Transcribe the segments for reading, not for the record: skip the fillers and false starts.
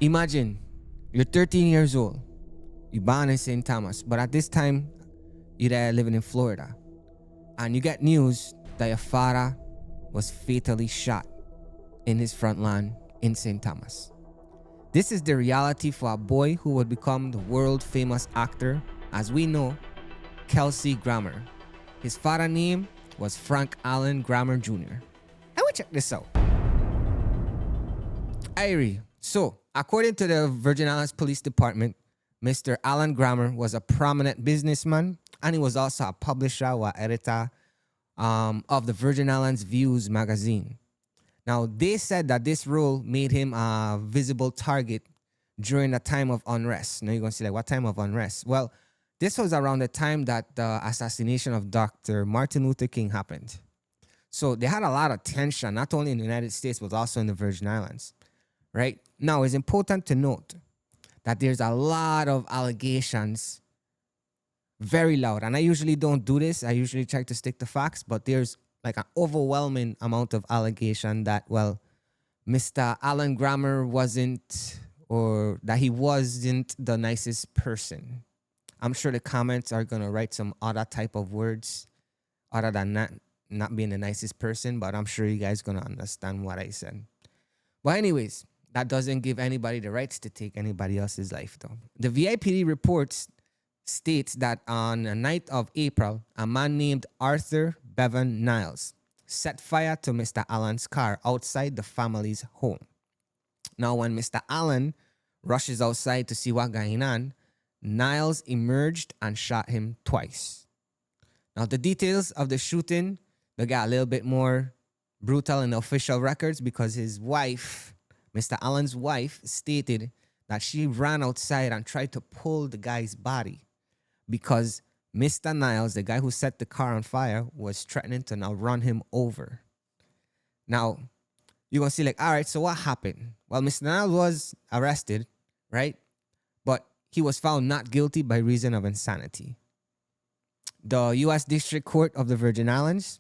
Imagine you're 13 years old. You're born in St. Thomas, but at this time, you're there living in Florida. And you get news that your father was fatally shot in his front lawn in St. Thomas. This is the reality for a boy who would become the world famous actor, as we know, Kelsey Grammer. His father's name was Frank Allen Grammer Jr. I will check this out. Irie. So, according to the Virgin Islands Police Department, Mr. Allen Grammer was a prominent businessman, and he was also a publisher or editor of the Virgin Islands Views magazine. Now, they said that this role made him a visible target during the time of unrest. Now, you're going to say, like, what time of unrest? Well, this was around the time that the assassination of Dr. Martin Luther King happened. So they had a lot of tension, not only in the United States, but also in the Virgin Islands, right? Now, it's important to note that there's a lot of allegations, very loud. And I usually don't do this. I usually try to stick to facts, but there's like an overwhelming amount of allegation that, well, Mr. Allen Grammer wasn't, or that he wasn't the nicest person. I'm sure the comments are going to write some other type of words other than not being the nicest person, but I'm sure you guys going to understand what I said. But anyways, that doesn't give anybody the rights to take anybody else's life, though. The VIPD reports states that on the 9th of April, a man named Arthur Bevan Niles set fire to Mr. Allen's car outside the family's home. Now, when Mr. Allen rushes outside to see what's going on, Niles emerged and shot him twice. Now, the details of the shooting, they got a little bit more brutal in the official records because his wife, Mr. Allen's wife, stated that she ran outside and tried to pull the guy's body because Mr. Niles, the guy who set the car on fire, was threatening to now run him over. Now, you're going to see like, all right, so what happened? Well, Mr. Niles was arrested, right? But he was found not guilty by reason of insanity. The U.S. District Court of the Virgin Islands,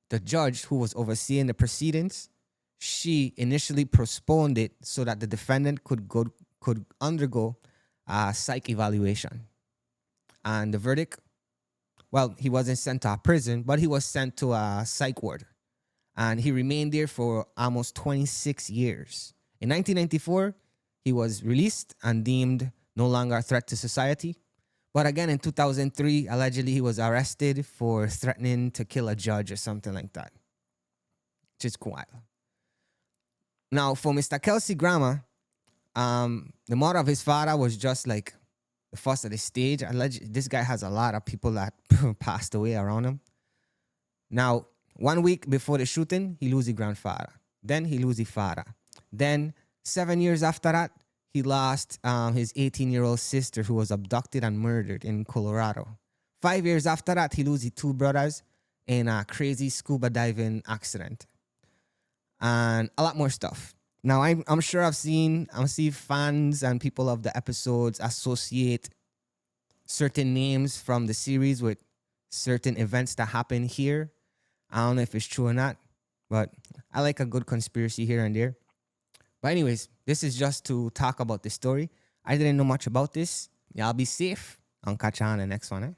the judge who was overseeing the proceedings, she initially postponed it so that the defendant could undergo a psych evaluation. And the verdict, well, he wasn't sent to a prison, but he was sent to a psych ward. And he remained there for almost 26 years. In 1994, he was released and deemed no longer a threat to society. But again, in 2003, allegedly he was arrested for threatening to kill a judge or something like that, which is wild. Now, for Mr. Kelsey Grammer, the mother of his father was just like the first of the stage. This guy has a lot of people that passed away around him. Now, 1 week before the shooting, he loses his grandfather. Then he loses his father. Then 7 years after that, he lost his 18-year-old sister who was abducted and murdered in Colorado. 5 years after that, he loses his two brothers in a crazy scuba diving accident. And a lot more stuff. Now, I'm sure I've seen fans and people of the episodes associate certain names from the series with certain events that happen here. I don't know if it's true or not, but I like a good conspiracy here and there. But anyways, this is just to talk about the story. I didn't know much about this. Y'all be safe. I'll catch you on the next one.